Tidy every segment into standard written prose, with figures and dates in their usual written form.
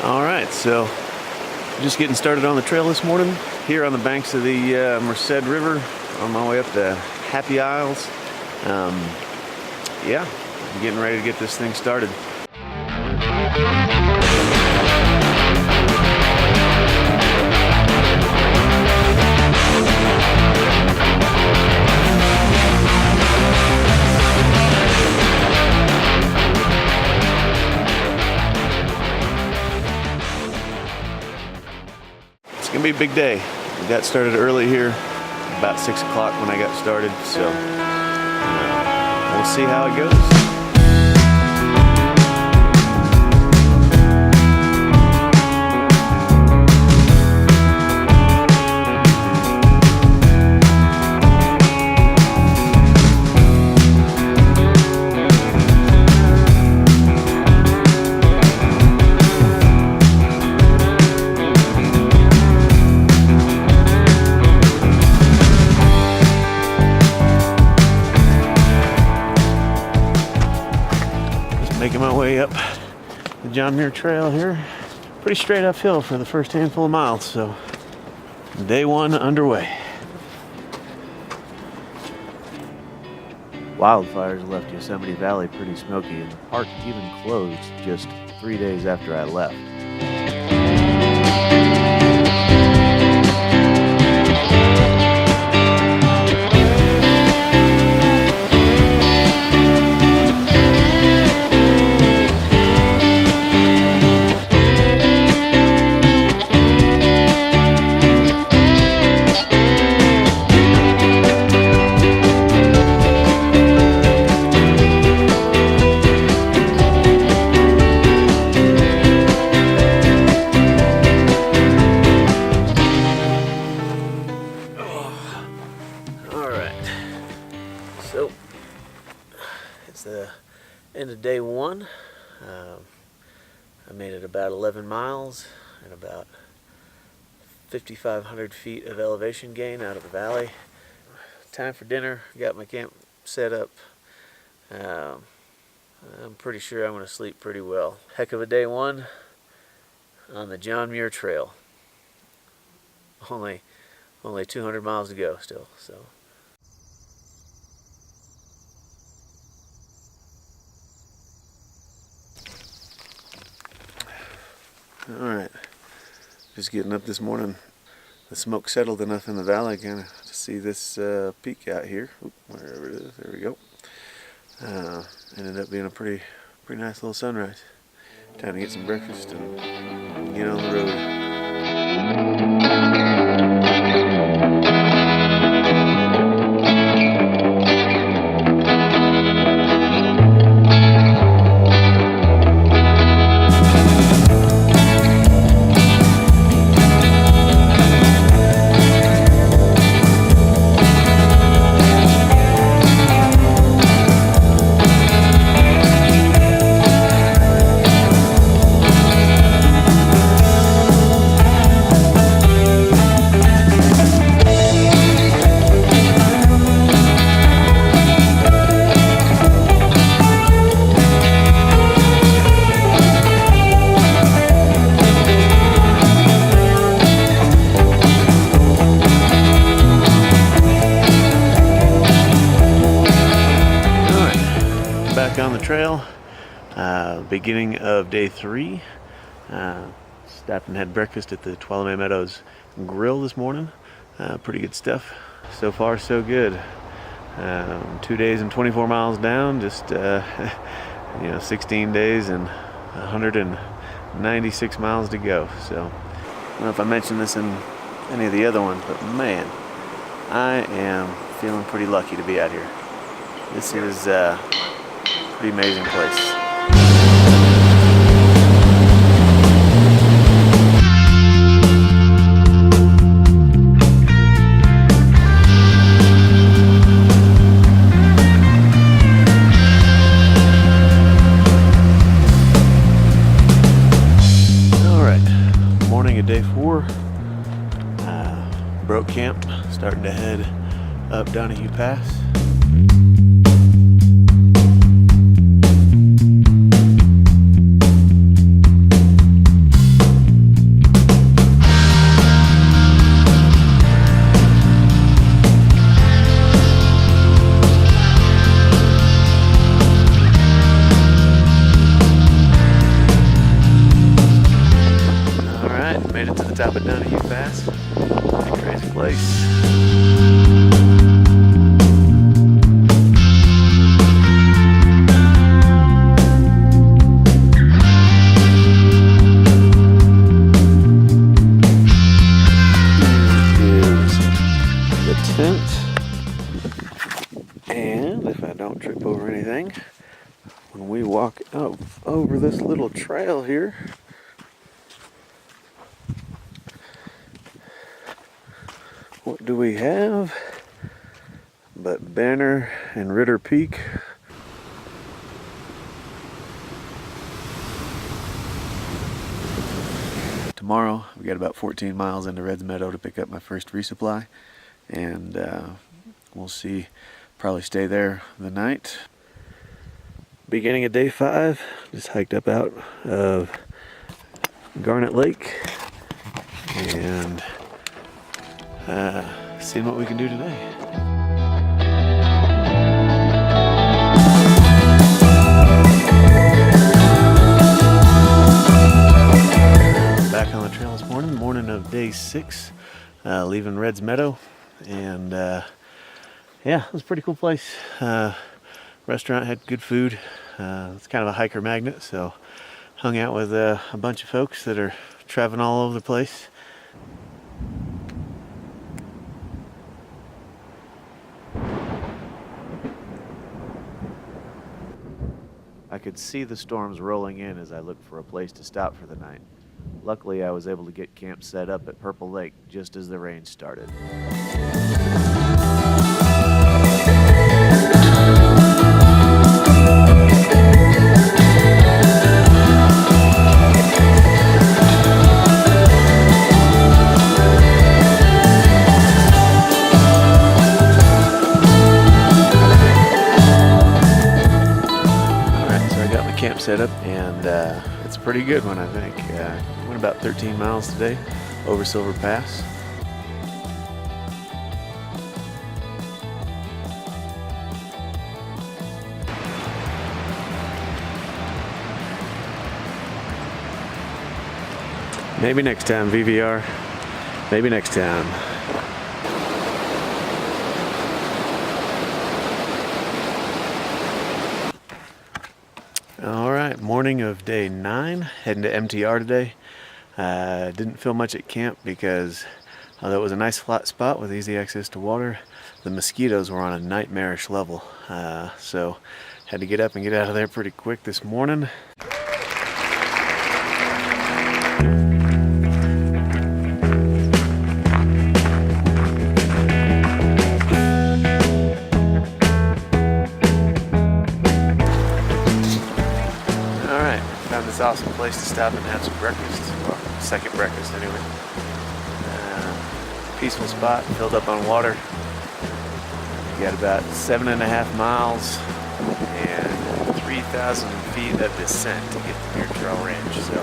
All right, so just getting started on the trail this morning here on the banks of the Merced River on my way up to Happy Isles. Yeah, I'm getting ready to get this thing started. It's gonna be a big day. We got started early here, about 6 o'clock when I got started, so we'll see how it goes. Making my way up the John Muir Trail here. Pretty straight uphill for the first handful of miles, so day one underway. Wildfires left Yosemite Valley pretty smoky, and the park even closed just 3 days after I left. So, it's the end of day one. I made it about 11 miles and about 5,500 feet of elevation gain out of the valley. Time for dinner. Got my camp set up. I'm pretty sure I'm going to sleep pretty well. Heck of a day one on the John Muir Trail. Only 200 miles to go still, so. Alright, just getting up this morning. The smoke settled enough in the valley kind of to see this peak out here. Oop, wherever it is, there we go. Ended up being a pretty nice little sunrise. Time to get some breakfast and get on the road. On the trail, beginning of day 3. Stopped and had breakfast at the Tuolumne Meadows Grill this morning. Pretty good stuff. So far, so good. 2 days and 24 miles down. Just 16 days and 196 miles to go. So, I don't know if I mentioned this in any of the other ones, but man, I am feeling pretty lucky to be out here. This is pretty amazing place. All right, morning of day 4. Broke camp, starting to head up Donahue Pass. stop it down to UFass. Pretty crazy place. Tent, and if I don't trip over anything, when we walk up over this little trail here, what do we have but Banner and Ritter Peak. Tomorrow we got about 14 miles into Reds Meadow to pick up my first resupply, and we'll see, probably stay there the night. Beginning of day 5, just hiked up out of Garnet Lake and seeing what we can do today. Back on the trail this morning of day 6, leaving Reds Meadow, and yeah, it was a pretty cool place. Restaurant had good food. It's kind of a hiker magnet, so hung out with a bunch of folks that are traveling all over the place. I could see the storms rolling in as I looked for a place to stop for the night. Luckily, I was able to get camp set up at Purple Lake just as the rain started. Camp setup, and it's a pretty good one, I think. Went about 13 miles today over Silver Pass. Maybe next time, VVR. Maybe next time. Alright, morning of day 9, heading to MTR today. Didn't film much at camp because although it was a nice flat spot with easy access to water, the mosquitoes were on a nightmarish level. So had to get up and get out of there pretty quick this morning. Found this awesome place to stop and have some breakfast. Well, second breakfast anyway. Peaceful spot, filled up on water. You got about 7.5 miles and 3,000 feet of descent to get to Muir Trail Ranch. So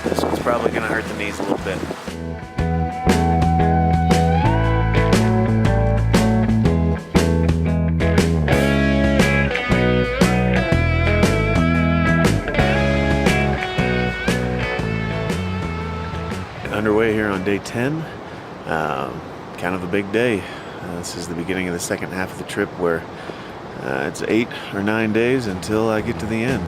this one's probably going to hurt the knees a little bit. Underway here on day 10, kind of a big day. This is the beginning of the second half of the trip where it's 8 or 9 days until I get to the end.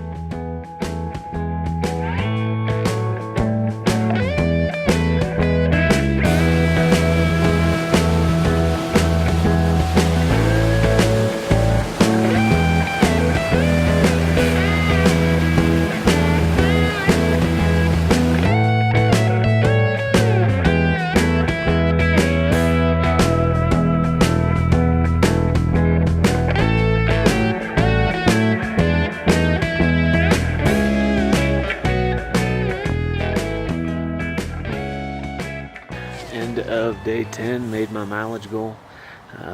End of day 10, made my mileage goal.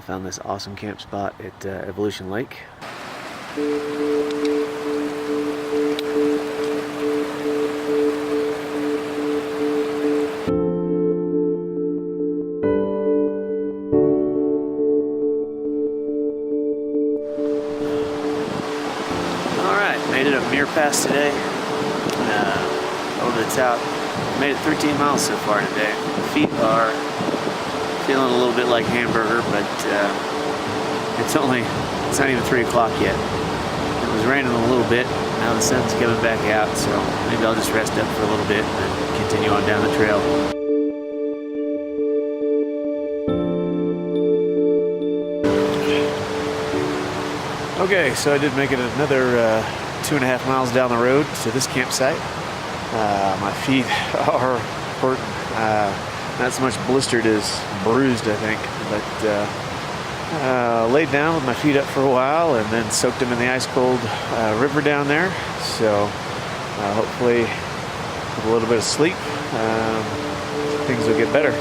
Found this awesome camp spot at Evolution Lake. Alright, made it up Muir Pass today. Over the top. Made it 13 miles so far today. My feet are feeling a little bit like hamburger, but it's not even 3 o'clock yet. It was raining a little bit. Now the sun's coming back out, so maybe I'll just rest up for a little bit and then continue on down the trail. Okay, so I did make it another 2.5 miles down the road to this campsite. My feet are hurting. Not so much blistered as bruised, I think, but laid down with my feet up for a while and then soaked them in the ice cold river down there. So hopefully with a little bit of sleep, things will get better.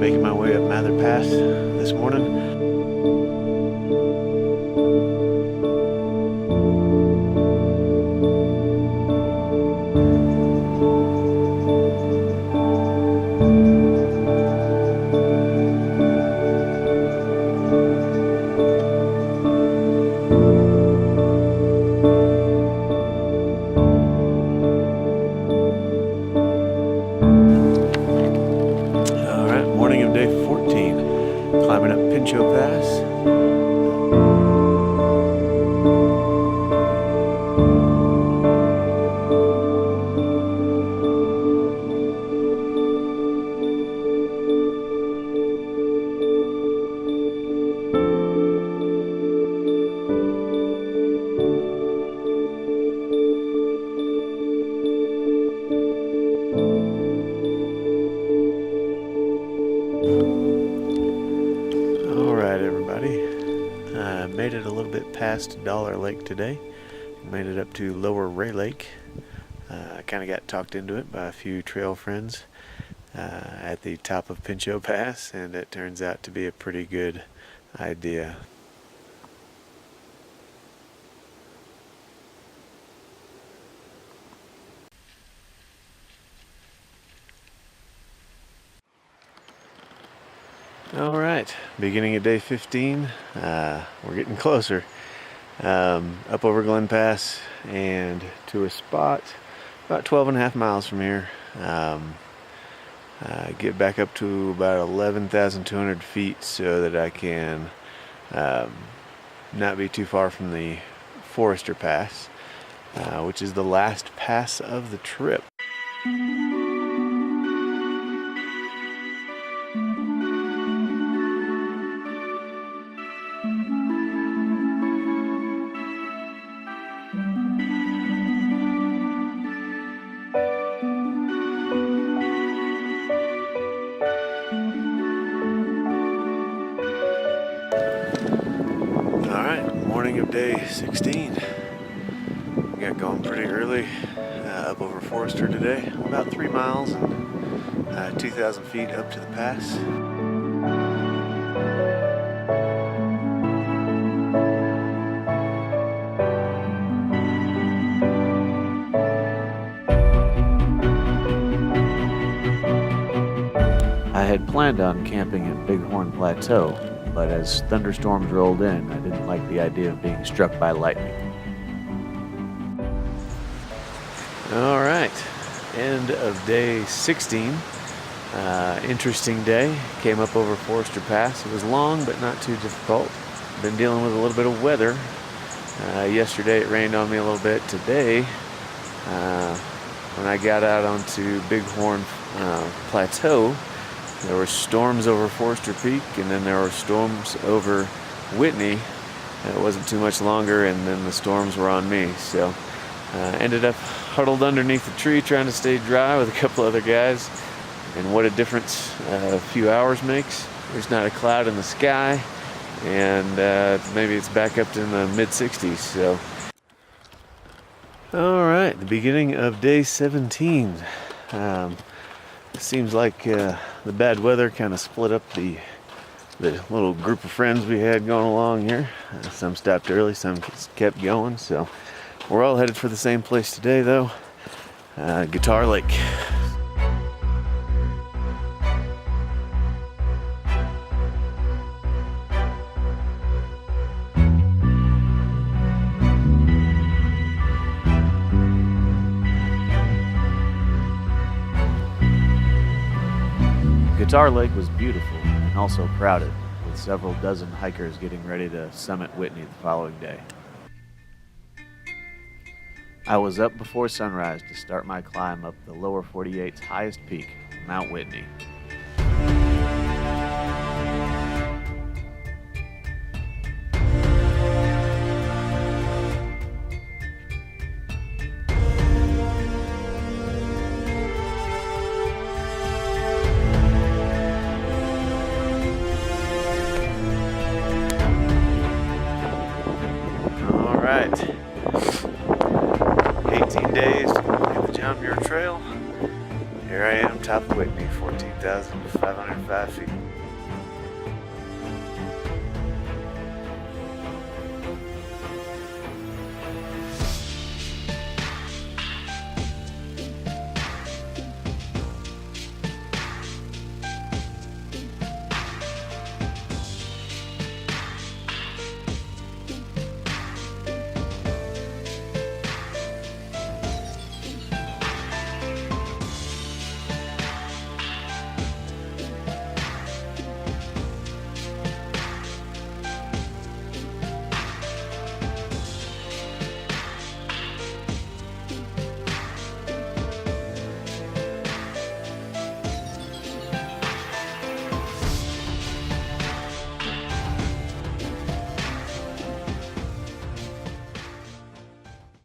Making my way up Mather Pass this morning. Day 14, climbing up Pinchot Pass. Made it a little bit past Dollar Lake today. Made it up to Lower Ray Lake. I kind of got talked into it by a few trail friends at the top of Pinchot Pass, and it turns out to be a pretty good idea. All right, beginning of day 15. We're getting closer. Up over Glen Pass and to a spot about 12.5 miles from here. Get back up to about 11,200 feet so that I can not be too far from the Forester Pass, which is the last pass of the trip. Morning of day 16. We got going pretty early up over Forester today. About 3 miles and 2,000 feet up to the pass. I had planned on camping at Bighorn Plateau, but as thunderstorms rolled in, I didn't like the idea of being struck by lightning. All right, end of day 16. Interesting day. Came up over Forester Pass. It was long, but not too difficult. Been dealing with a little bit of weather. Yesterday it rained on me a little bit. Today, when I got out onto Bighorn Plateau, there were storms over Forester Peak, and then there were storms over Whitney. It wasn't too much longer, and then the storms were on me. So ended up huddled underneath a tree trying to stay dry with a couple other guys. And what a difference a few hours makes. There's not a cloud in the sky, and maybe it's back up to in the mid-60s. So, all right, the beginning of day 17. It seems like the bad weather kind of split up the little group of friends we had going along here. Some stopped early, some kept going, so we're all headed for the same place today though, Guitar Lake. Guitar Lake was beautiful and also crowded, with several dozen hikers getting ready to summit Whitney the following day. I was up before sunrise to start my climb up the lower 48's highest peak, Mount Whitney. All right, 18 days to complete the John Muir Trail. Here I am, top of Whitney, 14,505 feet.